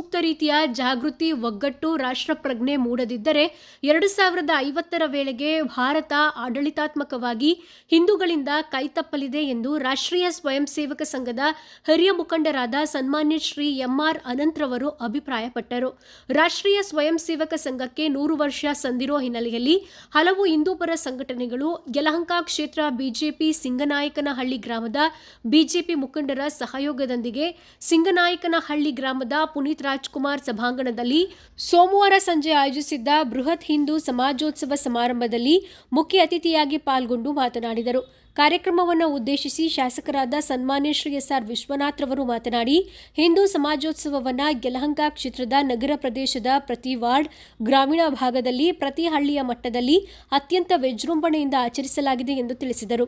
ಸೂಕ್ತ ರೀತಿಯ ಜಾಗೃತಿ, ಒಗ್ಗಟ್ಟು, ರಾಷ್ಟ್ರಪ್ರಜ್ಞೆ ಮೂಡದಿದ್ದರೆ 2050ರ ವೇಳೆಗೆ ಭಾರತ ಆಡಳಿತಾತ್ಮಕವಾಗಿ ಹಿಂದೂಗಳಿಂದ ಕೈತಪ್ಪಲಿದೆ ಎಂದು ರಾಷ್ಟ್ರೀಯ ಸ್ವಯಂ ಸೇವಕ ಸಂಘದ ಹಿರಿಯ ಮುಖಂಡರಾದ ಸನ್ಮಾನ್ಯ ಶ್ರೀ ಎಂ.ಆರ್. ಅನಂತ್ರವರು ಅಭಿಪ್ರಾಯಪಟ್ಟರು. ರಾಷ್ಟ್ರೀಯ ಸ್ವಯಂ ಸೇವಕ ಸಂಘಕ್ಕೆ 100 ವರ್ಷ ಸಂದಿರೋ ಹಿನ್ನೆಲೆಯಲ್ಲಿ ಹಲವು ಹಿಂದೂಪರ ಸಂಘಟನೆಗಳು ಯಲಹಂಕ ಕ್ಷೇತ್ರ ಬಿಜೆಪಿ ಸಿಂಗನಾಯಕನಹಳ್ಳಿ ಗ್ರಾಮದ ಬಿಜೆಪಿ ಮುಖಂಡರ ಸಹಯೋಗದೊಂದಿಗೆ ಸಿಂಗನಾಯಕನಹಳ್ಳಿ ಗ್ರಾಮದ ಪುನೀತ್ ರಾಜ್ಕುಮಾರ್ ಸಭಾಂಗಣದಲ್ಲಿ ಸೋಮವಾರ ಸಂಜೆ ಆಯೋಜಿಸಿದ್ದ ಬೃಹತ್ ಹಿಂದೂ ಸಮಾಜೋತ್ಸವ ಸಮಾರಂಭದಲ್ಲಿ ಮುಖ್ಯ ಅತಿಥಿಯಾಗಿ ಪಾಲ್ಗೊಂಡು ಮಾತನಾಡಿದರು. ಕಾರ್ಯಕ್ರಮವನ್ನು ಉದ್ದೇಶಿಸಿ ಶಾಸಕರಾದ ಸನ್ಮಾನ್ಯ ಶ್ರೀ ಎಸ್.ಆರ್. ವಿಶ್ವನಾಥ್ ರವರು ಮಾತನಾಡಿ, ಹಿಂದೂ ಸಮಾಜೋತ್ಸವವನ್ನು ಯಲಹಂಕ ಕ್ಷೇತ್ರದ ನಗರ ಪ್ರದೇಶದ ಪ್ರತಿ ವಾರ್ಡ್, ಗ್ರಾಮೀಣ ಭಾಗದಲ್ಲಿ ಪ್ರತಿ ಹಳ್ಳಿಯ ಮಟ್ಟದಲ್ಲಿ ಅತ್ಯಂತ ವಿಜೃಂಭಣೆಯಿಂದ ಆಚರಿಸಲಾಗಿದೆ ಎಂದು ತಿಳಿಸಿದರು.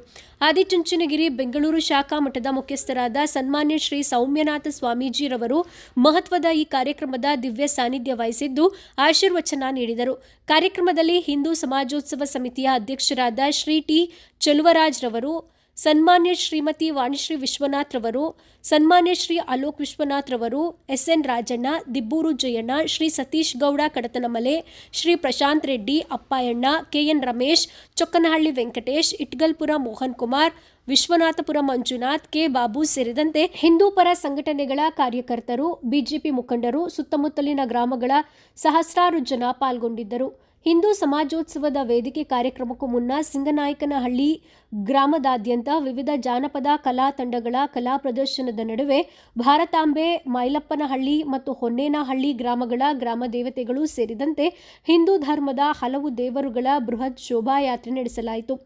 ಆದಿಚುಂಚನಗಿರಿ ಬೆಂಗಳೂರು ಶಾಖಾ ಮಠದ ಮುಖ್ಯಸ್ಥರಾದ ಸನ್ಮಾನ್ಯ ಶ್ರೀ ಸೌಮ್ಯನಾಥ ಸ್ವಾಮೀಜಿರವರು ಮಹತ್ವದ ಈ ಕಾರ್ಯಕ್ರಮದ ದಿವ್ಯ ಸಾನ್ನಿಧ್ಯ ವಹಿಸಿದ್ದು ಆಶೀರ್ವಚನ ನೀಡಿದರು. ಕಾರ್ಯಕ್ರಮದಲ್ಲಿ ಹಿಂದೂ ಸಮಾಜೋತ್ಸವ ಸಮಿತಿಯ ಅಧ್ಯಕ್ಷರಾದ ಶ್ರೀ ಟಿ. ಚೆಲುವರಾಜ್ ರವರು, ಸನ್ಮಾನ್ಯ ಶ್ರೀಮತಿ ವಾಣಿಶ್ರೀ ವಿಶ್ವನಾಥ್ ರವರು, ಸನ್ಮಾನ್ಯ ಶ್ರೀ ಅಲೋಕ್ ವಿಶ್ವನಾಥ್ ರವರು, ಎಸ್.ಎನ್. ರಾಜಣ್ಣ, ದಿಬ್ಬೂರು ಜಯಣ್ಣ, ಶ್ರೀ ಸತೀಶ್ ಗೌಡ ಕಡತನಮಲೆ, ಶ್ರೀ ಪ್ರಶಾಂತ್ ರೆಡ್ಡಿ, ಅಪ್ಪಾಯಣ್ಣ, ಕೆ.ಎನ್. ರಮೇಶ್, ಚೊಕ್ಕನಹಳ್ಳಿ ವೆಂಕಟೇಶ್, ಇಟ್ಗಲ್ಪುರ ಮೋಹನ್ ಕುಮಾರ್, ವಿಶ್ವನಾಥಪುರ ಮಂಜುನಾಥ್, ಕೆ. ಬಾಬು ಸೇರಿದಂತೆ ಹಿಂದೂಪರ ಸಂಘಟನೆಗಳ ಕಾರ್ಯಕರ್ತರು, ಬಿಜೆಪಿ ಮುಖಂಡರು, ಸುತ್ತಮುತ್ತಲಿನ ಗ್ರಾಮಗಳ ಸಹಸ್ರಾರು ಜನ ಪಾಲ್ಗೊಂಡಿದ್ದರು. ಹಿಂದೂ ಸಮಾಜೋತ್ಸವದ ವೇದಿಕೆ ಕಾರ್ಯಕ್ರಮಕ್ಕೂ ಮುನ್ನ ಸಿಂಗನಾಯಕನಹಳ್ಳಿ ಗ್ರಾಮದಾದ್ಯಂತ ವಿವಿಧ ಜಾನಪದ ಕಲಾ ತಂಡಗಳ ಕಲಾ ಪ್ರದರ್ಶನದ ನಡುವೆ ಭಾರತಾಂಬೆ, ಮೈಲಪ್ಪನಹಳ್ಳಿ ಮತ್ತು ಹೊನ್ನೇನಹಳ್ಳಿ ಗ್ರಾಮಗಳ ಗ್ರಾಮ ದೇವತೆಗಳು ಸೇರಿದಂತೆ ಹಿಂದೂ ಧರ್ಮದ ಹಲವು ದೇವರುಗಳ ಬೃಹತ್ ಶೋಭಾಯಾತ್ರೆ ನಡೆಸಲಾಯಿತು.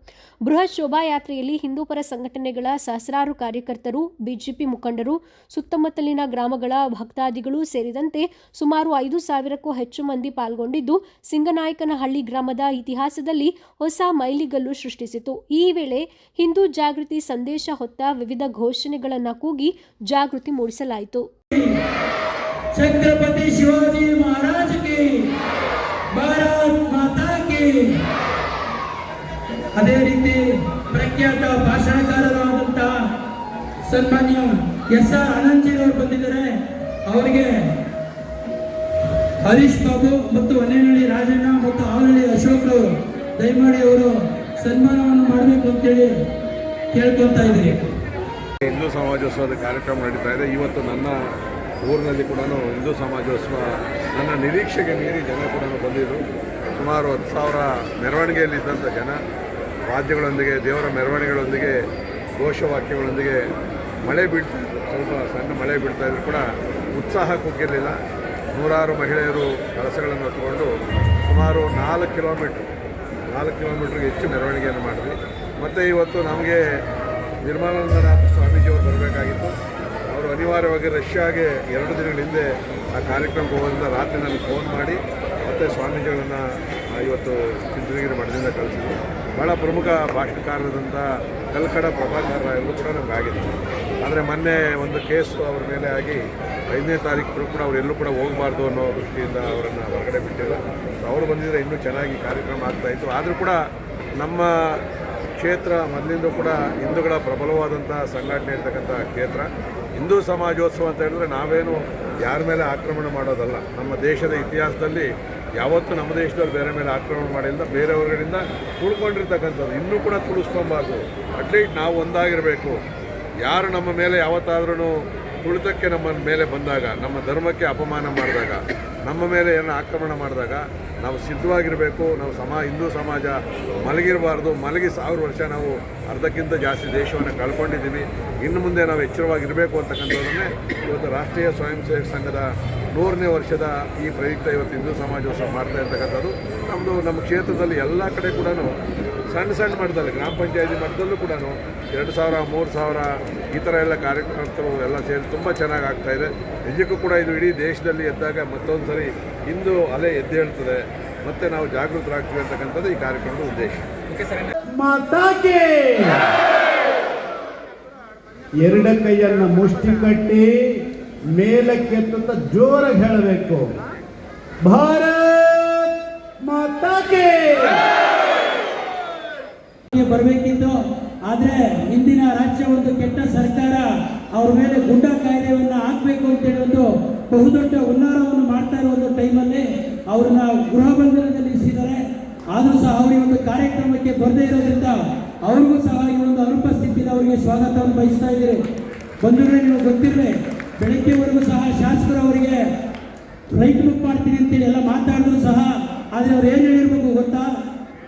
ಬೃಹತ್ ಶೋಭಾಯಾತ್ರೆಯಲ್ಲಿ ಹಿಂದೂಪರ ಸಂಘಟನೆಗಳ ಸಹಸ್ರಾರು ಕಾರ್ಯಕರ್ತರು, ಬಿಜೆಪಿ ಮುಖಂಡರು, ಸುತ್ತಮುತ್ತಲಿನ ಗ್ರಾಮಗಳ ಭಕ್ತಾದಿಗಳು ಸೇರಿದಂತೆ ಸುಮಾರು 5,000ಕ್ಕೂ ಹೆಚ್ಚು ಮಂದಿ ಪಾಲ್ಗೊಂಡಿದ್ದು ಸಿಂಗನಾಯಕನಹಳ್ಳಿ ಗ್ರಾಮದ ಇತಿಹಾಸದಲ್ಲಿ ಹೊಸ ಮೈಲಿಗಲ್ಲು ಸೃಷ್ಟಿಸಿತು. ಈ ವೇಳೆ ಹಿಂದೂ ಜಾಗೃತಿ ಸಂದೇಶ ಹೊತ್ತ ವಿವಿಧ ಘೋಷಣೆಗಳನ್ನು ಕೂಗಿ ಜಾಗೃತಿ ಮೂಡಿಸಲಾಯಿತು. ಛತ್ರಪತಿ ಶಿವಾಜಿ ಮಹಾರಾಜ್ ಕಿ, ಭಾರತ್ ಮಾತಾ ಕಿ. ಅದೇ ರೀತಿ ಪ್ರಖ್ಯಾತ ಭಾಷಣಕಾರರಾದಂತಹ ಸನ್ಮಾನ್ಯ ಎಸ್.ಆರ್. ಅನಂತ್ಜಿರವರು ಬಂದಿದ್ದಾರೆ. ಅವರಿಗೆ ಹರೀಶ್ ಬಾಬು ಮತ್ತು ಹೊನ್ನೇನಹಳ್ಳಿ ರಾಜಣ್ಣ ಮತ್ತು ಆವನಹಳ್ಳಿ ಅಶೋಕ್ ಅವರು ದಯಮಾಡಿ ಅವರು ಸನ್ಮಾನವನ್ನು ಮಾಡಬೇಕು ಅಂತೇಳಿ ಕೇಳ್ಕೊತಾ ಇದ್ದೀರಿ. ಹಿಂದೂ ಸಮಾಜೋತ್ಸವದ ಕಾರ್ಯಕ್ರಮ ನಡೀತಾ ಇದೆ. ಇವತ್ತು ನನ್ನ ಊರಿನಲ್ಲಿ ಕೂಡ ಹಿಂದೂ ಸಮಾಜೋತ್ಸವ ನನ್ನ ನಿರೀಕ್ಷೆಗೆ ಮೀರಿ ಜನ ಕೂಡ ಬಂದಿದ್ದರು. ಸುಮಾರು 10,000 ಮೆರವಣಿಗೆಯಲ್ಲಿದ್ದಂಥ ಜನ ವಾದ್ಯಗಳೊಂದಿಗೆ, ದೇವರ ಮೆರವಣಿಗೆಗಳೊಂದಿಗೆ, ಘೋಷವಾಕ್ಯಗಳೊಂದಿಗೆ ಮಳೆ ಬೀಳ್ತಾಯಿದ್ರು. ಸ್ವಲ್ಪ ಸಣ್ಣ ಮಳೆ ಬೀಳ್ತಾಯಿದ್ರು ಕೂಡ ಉತ್ಸಾಹ ಕುಗ್ಗಿರಲಿಲ್ಲ. ನೂರಾರು ಮಹಿಳೆಯರು ಕಳಸಗಳನ್ನು ಹೊತ್ತುಕೊಂಡು ಸುಮಾರು 4 ಕಿಲೋಮೀಟ್ರಿಗೆ ಹೆಚ್ಚು ಮೆರವಣಿಗೆಯನ್ನು ಮಾಡಿದ್ವಿ. ಮತ್ತು ಇವತ್ತು ನಮಗೆ ನಿರ್ಮಲಾನಂದನಾಥ ಸ್ವಾಮೀಜಿಯವರು ಬರಬೇಕಾಗಿತ್ತು. ಅವರು ಅನಿವಾರ್ಯವಾಗಿ ರಷ್ಯಾಗೆ 2 ದಿನಗಳ ಹಿಂದೆ ಆ ಕಾರ್ಯಕ್ರಮಕ್ಕೆ ಹೋಗೋದ್ರಿಂದ ರಾತ್ರಿ ನನಗೆ ಫೋನ್ ಮಾಡಿ ಮತ್ತು ಸ್ವಾಮೀಜಿಗಳನ್ನು ಇವತ್ತು ಚಿಂತನಗಿರಿ ಮಠದಿಂದ ಕಳಿಸಿದ್ರು. ಭಾಳ ಪ್ರಮುಖ ಭಾಷಣಕಾರರಾದಂಥ ಕಲ್ಕಡ ಪ್ರಭಾಕರ್ ರಾಯರು ಕೂಡ ನಮಗಾಗಿದೆ. ಆದರೆ ಮೊನ್ನೆ ಒಂದು ಕೇಸು ಅವರ ಮೇಲೆ ಆಗಿ 5ನೇ ತಾರೀಕು ಕೂಡ ಅವರೆಲ್ಲೂ ಕೂಡ ಹೋಗಬಾರ್ದು ಅನ್ನೋ ದೃಷ್ಟಿಯಿಂದ ಅವರನ್ನು ಹೊರಗಡೆ ಬಿಟ್ಟಿಲ್ಲ. ಅವರು ಬಂದಿದ್ದರೆ ಇನ್ನೂ ಚೆನ್ನಾಗಿ ಕಾರ್ಯಕ್ರಮ ಆಗ್ತಾಯಿತ್ತು. ಆದರೂ ಕೂಡ ನಮ್ಮ ಕ್ಷೇತ್ರ ಮೊದಲಿಂದ ಕೂಡ ಹಿಂದೂಗಳ ಪ್ರಬಲವಾದಂಥ ಸಂಘಟನೆ ಇರ್ತಕ್ಕಂಥ ಕ್ಷೇತ್ರ. ಹಿಂದೂ ಸಮಾಜೋತ್ಸವ ಅಂತ ಹೇಳಿದ್ರೆ ನಾವೇನು ಯಾರ ಮೇಲೆ ಆಕ್ರಮಣ ಮಾಡೋದಲ್ಲ. ನಮ್ಮ ದೇಶದ ಇತಿಹಾಸದಲ್ಲಿ ಯಾವತ್ತೂ ನಮ್ಮ ದೇಶದಲ್ಲಿ ಬೇರೆ ಮೇಲೆ ಆಕ್ರಮಣ ಮಾಡಿಲ್ಲ. ಬೇರೆಯವರಿಂದ ತುಳ್ಕೊಂಡಿರ್ತಕ್ಕಂಥದ್ದು ಇನ್ನೂ ಕೂಡ ತುಳಿಸ್ಕೊಬಾರ್ದು. ಅಟ್ಲೀಸ್ಟ್ ನಾವು ಒಂದಾಗಿರಬೇಕು. ಯಾರು ನಮ್ಮ ಮೇಲೆ ಯಾವತ್ತಾದ್ರೂ ತುಳಿತಕ್ಕೆ ನಮ್ಮ ಮೇಲೆ ಬಂದಾಗ, ನಮ್ಮ ಧರ್ಮಕ್ಕೆ ಅಪಮಾನ ಮಾಡಿದಾಗ, ನಮ್ಮ ಮೇಲೆ ಏನೋ ಆಕ್ರಮಣ ಮಾಡಿದಾಗ ನಾವು ಸಿದ್ಧವಾಗಿರಬೇಕು. ನಾವು ಹಿಂದೂ ಸಮಾಜ ಮಲಗಿರಬಾರ್ದು. ಮಲಗಿ 1000 ವರ್ಷ ನಾವು ಅರ್ಧಕ್ಕಿಂತ ಜಾಸ್ತಿ ದೇಶವನ್ನು ಕಳ್ಕೊಂಡಿದ್ದೀವಿ. ಇನ್ನು ಮುಂದೆ ನಾವು ಎಚ್ಚರವಾಗಿರಬೇಕು ಅಂತಕ್ಕಂಥದ್ದನ್ನೇ ಇವತ್ತು ರಾಷ್ಟ್ರೀಯ ಸ್ವಯಂ ಸೇವಕ ಸಂಘದ 100ನೇ ವರ್ಷದ ಈ ಪ್ರಯುಕ್ತ ಇವತ್ತು ಹಿಂದೂ ಸಮಾಜೋತ್ಸವ ಮಾಡ್ತಾ ಇರ್ತಕ್ಕಂಥದ್ದು. ನಮ್ಮ ಕ್ಷೇತ್ರದಲ್ಲಿ ಎಲ್ಲ ಕಡೆ ಕೂಡ ಸಣ್ಣ ಮಟ್ಟದಲ್ಲಿ ಗ್ರಾಮ ಪಂಚಾಯತಿ ಮಟ್ಟದಲ್ಲೂ ಕೂಡ 2,000, 3,000 ಈ ಥರ ಎಲ್ಲ ಕಾರ್ಯಕರ್ತರು ಎಲ್ಲ ಸೇರಿ ತುಂಬ ಚೆನ್ನಾಗಿ ಆಗ್ತಾಯಿದೆ. ನಿಜಕ್ಕೂ ಕೂಡ ಇದು ಇಡೀ ದೇಶದಲ್ಲಿ ಎದ್ದಾಗ ಮತ್ತೊಂದು ಸರಿ ಹಿಂದೂ ಅಲೆ ಎದ್ದೇಳ್ತದೆ, ಮತ್ತು ನಾವು ಜಾಗೃತರಾಗ್ತೀವಿ ಅಂತಕ್ಕಂಥದ್ದು ಈ ಕಾರ್ಯಕ್ರಮದ ಉದ್ದೇಶ. ಎರಡು ಕೈಯನ್ನು ಮುಷ್ಟಿ ಕಟ್ಟಿ ಮೇಲಕ್ಕೆತ್ತ ಜೋರಾಗಿ ಹೇಳಬೇಕು, ಭಾರತ್ ಮಾತಾ ಕಿ. ಬರಬೇಕಿತ್ತು. ಆದರೆ ಇಂದಿನ ರಾಜ್ಯ ಒಂದು ಕೆಟ್ಟ ಸರ್ಕಾರ ಅವ್ರ ಮೇಲೆ ಗುಂಡಾ ಕಾಯ್ದೆಯನ್ನು ಹಾಕಬೇಕು ಅಂತೇಳಿ ಒಂದು ಬಹುದೊಡ್ಡ ಹುನ್ನಾರವನ್ನು ಮಾಡ್ತಾ ಇರೋ ಒಂದು ಟೈಮಲ್ಲಿ ಅವ್ರನ್ನ ಗೃಹ ಬಂಧನದಲ್ಲಿ ಇರಿಸಿದ್ದಾರೆ. ಆದರೂ ಸಹ ಅವರು ಈ ಒಂದು ಕಾರ್ಯಕ್ರಮಕ್ಕೆ ಬರದೇ ಇರೋದ್ರಿಂದ ಅವ್ರಿಗೂ ಸಹ ಈ ಒಂದು ಅನುಪಸ್ಥಿತಿಯಲ್ಲಿ ಅವರಿಗೆ ಸ್ವಾಗತವನ್ನು ಬಯಸ್ತಾ ಇದ್ದೀರಿ. ಬಂಧುಗಳೇ, ನೀವು ಗೊತ್ತಿರಲಿ, ಬೆಳಗ್ಗೆವರೆಗೂ ಸಹ ಶಾಸಕರು ಅವರಿಗೆ ಫ್ಲೈಟ್ ಬುಕ್ ಮಾಡ್ತೀನಿ ಅಂತೇಳಿ ಎಲ್ಲ ಮಾತಾಡಿದ್ರು ಸಹ, ಆದರೆ ಅವ್ರು ಏನು ಹೇಳಿರ್ಬೇಕು ಗೊತ್ತಾ?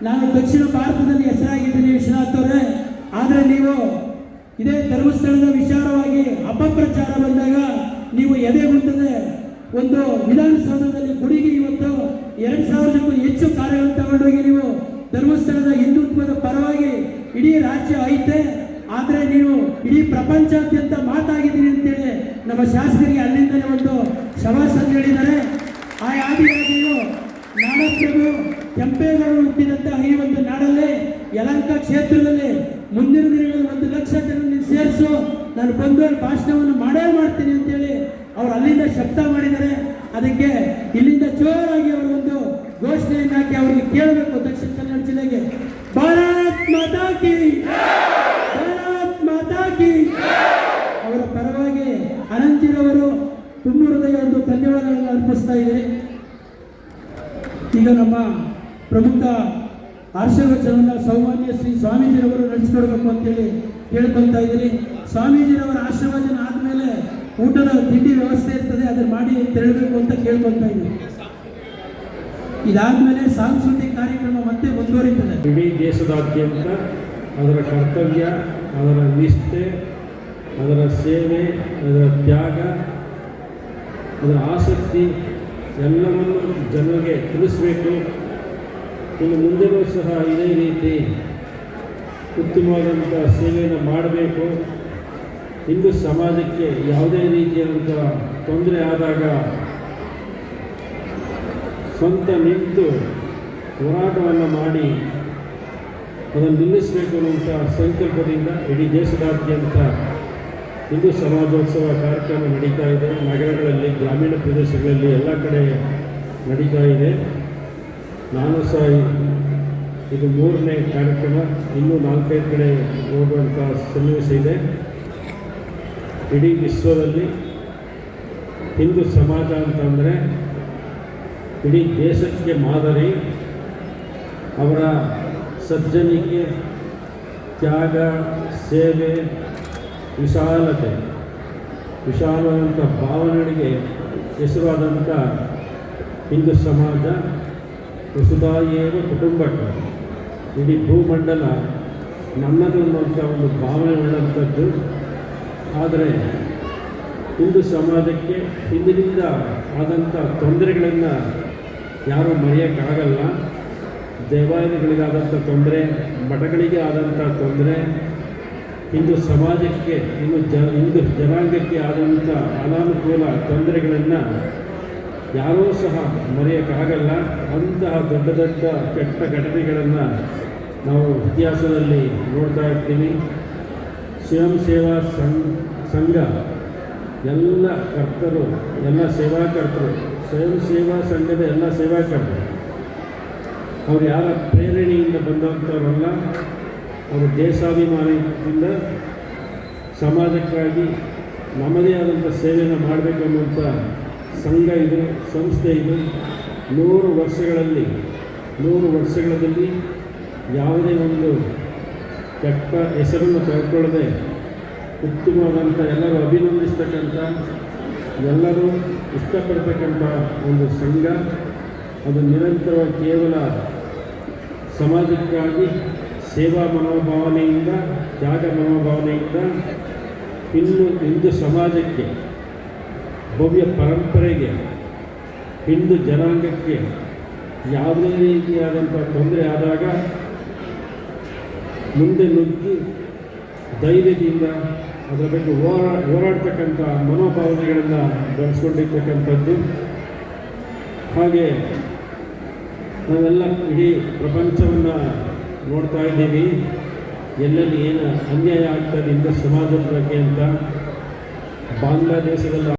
ನಾನು ದಕ್ಷಿಣ ಭಾರತದಲ್ಲಿ ಹೆಸರಾಗಿದ್ದೀನಿ ವಿಶ್ವನಾಥ್ ಅವರೇ, ಆದರೆ ನೀವು ಇದೇ ಧರ್ಮಸ್ಥಳದ ವಿಚಾರವಾಗಿ ಅಪಪ್ರಚಾರ ಬಂದಾಗ ನೀವು ಎದೆಗುಂದದೆ ಒಂದು ವಿಧಾನಸೌಧದಲ್ಲಿ ಗುಡಿಗೆ ಇವತ್ತು 2000ಕ್ಕೂ ಹೆಚ್ಚು ಕಾರ್ಯಗಳನ್ನು ತಗೊಂಡೋಗಿ ನೀವು ಧರ್ಮಸ್ಥಳದ ಹಿಂದುತ್ವದ ಪರವಾಗಿ ಇಡೀ ರಾಜ್ಯ ಐತೆ, ಆದರೆ ನೀವು ಇಡೀ ಪ್ರಪಂಚಾದ್ಯಂತ ಮಾತಾಗಿದ್ದೀನಿ ಅಂತೇಳಿ ನಮ್ಮ ಶಾಸಕರಿಗೆ ಅಲ್ಲಿಂದಲೇ ಒಂದು ಶವಾಸನ ಹೇಳಿದ್ದಾರೆ. ಆ ಆದಿಯಾಗಿಯೂ ನಾಡಪ್ರಭು ಕೆಂಪೇಗೌಡರು ಹುಟ್ಟಿದಂಥ ಈ ಒಂದು ನಾಡಲ್ಲಿ ಯಲಹಂಕ ಕ್ಷೇತ್ರದಲ್ಲಿ ಮುಂದಿನ ದಿನಗಳಲ್ಲಿ 1 ಲಕ್ಷ ಜನರನ್ನು ಸೇರಿಸು, ನಾನು ಬಂದು ಅಲ್ಲಿ ಭಾಷಣವನ್ನು ಮಾಡೇ ಮಾಡ್ತೀನಿ ಅಂತೇಳಿ ಅವರು ಅಲ್ಲಿಂದ ಶಬ್ದ ಮಾಡಿದ್ದಾರೆ. ಅದಕ್ಕೆ ಇಲ್ಲಿಂದ ಜೋರಾಗಿ ಅವರು ಒಂದು ಘೋಷಣೆಯನ್ನು ಹಾಕಿ ಅವರಿಗೆ ಕೇಳಬೇಕು, ದಕ್ಷಿಣ ಕನ್ನಡ ಜಿಲ್ಲೆಗೆ ಭಾರತ್ ಮಾತಾ ಕಿ, ಭಾರತ್ ಮಾತಾ ಕಿ. ಅವರ ಪರವಾಗಿ ಅನಂತಿರವರು ತುಂಬ ಹೃದಯ ಒಂದು ಧನ್ಯವಾದಗಳನ್ನು ಅರ್ಪಿಸ್ತಾ ಇದ್ದಾರೆ. ಈಗ ನಮ್ಮ ಪ್ರಮುಖ ಆಶೀರ್ವಚನವನ್ನು ಸೌಮಾನ್ಯ ಶ್ರೀ ಸ್ವಾಮೀಜಿರವರು ನಡೆಸಿಕೊಡ್ಬೇಕು ಅಂತೇಳಿ ಕೇಳ್ಕೊಳ್ತಾ ಇದ್ದೀರಿ. ಸ್ವಾಮೀಜಿರವರ ಆಶೀರ್ವಚನ ಆದಮೇಲೆ ಊಟದ ತಿಂಡಿ ವ್ಯವಸ್ಥೆ ಇರ್ತದೆ, ಅದನ್ನು ಮಾಡಿ ತೆರಳಬೇಕು ಅಂತ ಕೇಳ್ಕೊಳ್ತಾ ಇದ್ದೀವಿ. ಇದಾದಮೇಲೆ ಸಾಂಸ್ಕೃತಿಕ ಕಾರ್ಯಕ್ರಮ ಮತ್ತೆ ಮುಂದುವರಿತದೆ. ಇಡೀ ದೇಶದಾದ್ಯಂತ ಅದರ ಕರ್ತವ್ಯ, ಅದರ ನಿಷ್ಠೆ, ಅದರ ಸೇವೆ, ಅದರ ತ್ಯಾಗ, ಅದರ ಆಸಕ್ತಿ ಎಲ್ಲವನ್ನು ಜನರಿಗೆ ತಿಳಿಸಬೇಕು. ಇನ್ನು ಮುಂದೆಯೂ ಸಹ ಇದೇ ರೀತಿ ಉತ್ತಮವಾದಂಥ ಸೇವೆಯನ್ನು ಮಾಡಬೇಕು. ಹಿಂದೂ ಸಮಾಜಕ್ಕೆ ಯಾವುದೇ ರೀತಿಯಾದಂಥ ತೊಂದರೆ ಆದಾಗ ಸ್ವಂತ ನಿಂತು ಹೋರಾಟವನ್ನು ಮಾಡಿ ಅದನ್ನು ನಿಲ್ಲಿಸಬೇಕು ಅನ್ನುವಂಥ ಸಂಕಲ್ಪದಿಂದ ಇಡೀ ದೇಶದಾದ್ಯಂತ ಹಿಂದೂ ಸಮಾಜೋತ್ಸವ ಕಾರ್ಯಕ್ರಮ ನಡೀತಾ ಇದೆ. ನಗರಗಳಲ್ಲಿ, ಗ್ರಾಮೀಣ ಪ್ರದೇಶಗಳಲ್ಲಿ ಎಲ್ಲ ಕಡೆ ನಡೀತಾ ಇದೆ. ನಾನು ಸಹ ಇದು 3ನೇ ಕಾರ್ಯಕ್ರಮ, ಇನ್ನೂ 4-5 ಕಡೆ ಹೋಗುವಂಥ ಸನ್ನಿವೇಶ ಇದೆ. ಇಡೀ ವಿಶ್ವದಲ್ಲಿ ಹಿಂದೂ ಸಮಾಜ ಅಂತಂದರೆ ಇಡೀ ದೇಶಕ್ಕೆ ಮಾದರಿ. ಅವರ ಸಜ್ಜನಿಕೆ, ತ್ಯಾಗ, ಸೇವೆ, ವಿಶಾಲವಾದಂಥ ಭಾವನೆಗಳಿಗೆ ಹೆಸರಾದಂಥ ಹಿಂದೂ ಸಮಾಜ ವಸುಧಾಯೇವ ಕುಟುಂಬಕ, ಇಡೀ ಭೂಮಂಡಲ ನನ್ನದು ಅನ್ನುವಂಥ ಒಂದು ಭಾವನೆ ಉಳ್ಳಂಥದ್ದು. ಆದರೆ ಹಿಂದೂ ಸಮಾಜಕ್ಕೆ ಹಿಂದಿನಿಂದ ಆದಂಥ ತೊಂದರೆಗಳನ್ನು ಯಾರೂ ಮರೆಯೋಕ್ಕಾಗಲ್ಲ. ದೇವಾಲಯಗಳಿಗಾದಂಥ ತೊಂದರೆ, ಮಠಗಳಿಗೆ ಆದಂಥ ತೊಂದರೆ, ಹಿಂದೂ ಸಮಾಜಕ್ಕೆ, ಹಿಂದೂ ಜನಾಂಗಕ್ಕೆ ಆದಂಥ ಅನಾನುಕೂಲ ತೊಂದರೆಗಳನ್ನು ಯಾರೂ ಸಹ ಮರೆಯೋಕ್ಕಾಗಲ್ಲ. ಅಂತಹ ದೊಡ್ಡ ದೊಡ್ಡ ಕೆಟ್ಟ ಘಟನೆಗಳನ್ನು ನಾವು ಇತಿಹಾಸದಲ್ಲಿ ನೋಡ್ತಾ ಇರ್ತೀವಿ. ಸ್ವಯಂ ಸೇವಾ ಸಂಘ ಎಲ್ಲ ಕರ್ತರು, ಎಲ್ಲ ಸೇವಾಕರ್ತರು, ಸ್ವಯಂ ಸೇವಾ ಸಂಘದ ಎಲ್ಲ ಸೇವಾಕರ್ತರು ಅವರು ಯಾರ ಪ್ರೇರಣೆಯಿಂದ ಬಂದಂಥವರಲ್ಲ. ಅವರು ದೇಶಾಭಿಮಾನದಿಂದ ಸಮಾಜಕ್ಕಾಗಿ ನಮ್ಮದೇ ಆದಂಥ ಸೇವೆಯನ್ನು ಮಾಡಬೇಕು ಅನ್ನುವಂಥ ಸಂಘ ಇದು, ಸಂಸ್ಥೆ ಇದು. 100 ವರ್ಷಗಳಲ್ಲಿ ಯಾವುದೇ ಒಂದು ಕೆಟ್ಟ ಹೆಸರನ್ನು ತೆಗೆದುಕೊಳ್ಳದೆ ಉತ್ತಮವಾದಂಥ, ಎಲ್ಲರೂ ಅಭಿನಂದಿಸ್ತಕ್ಕಂಥ, ಎಲ್ಲರೂ ಇಷ್ಟಪಡ್ತಕ್ಕಂಥ ಒಂದು ಸಂಘ. ಅದು ನಿರಂತರವಾಗಿ ಕೇವಲ ಸಮಾಜಕ್ಕಾಗಿ ಸೇವಾ ಮನೋಭಾವನೆಯಿಂದ, ತ್ಯಾಗ ಮನೋಭಾವನೆಯಿಂದ ಹಿಂದೂ ಸಮಾಜಕ್ಕೆ, ಭವ್ಯ ಪರಂಪರೆಗೆ, ಹಿಂದೂ ಜನಾಂಗಕ್ಕೆ ಯಾವುದೇ ರೀತಿಯಾದಂಥ ತೊಂದರೆ ಆದಾಗ ಮುಂದೆ ನುಗ್ಗಿ ಧೈರ್ಯದಿಂದ ಅದರ ಬಗ್ಗೆ ಹೋರಾಡ್ತಕ್ಕಂಥ ಮನೋಭಾವನೆಗಳನ್ನು ಬೆಳೆಸ್ಕೊಂಡಿರ್ತಕ್ಕಂಥದ್ದು. ಹಾಗೆ ನಾವೆಲ್ಲ ಇಡೀ ಪ್ರಪಂಚವನ್ನು ನೋಡ್ತಾ ಇದ್ದೀವಿ, ಎಲ್ಲೆಲ್ಲಿ ಏನು ಅನ್ಯಾಯ ಆಗ್ತದೆ ಹಿಂದೂ ಸಮಾಜದ ಬಗ್ಗೆ ಅಂತ. ಬಾಂಗ್ಲಾದೇಶದಲ್ಲಿ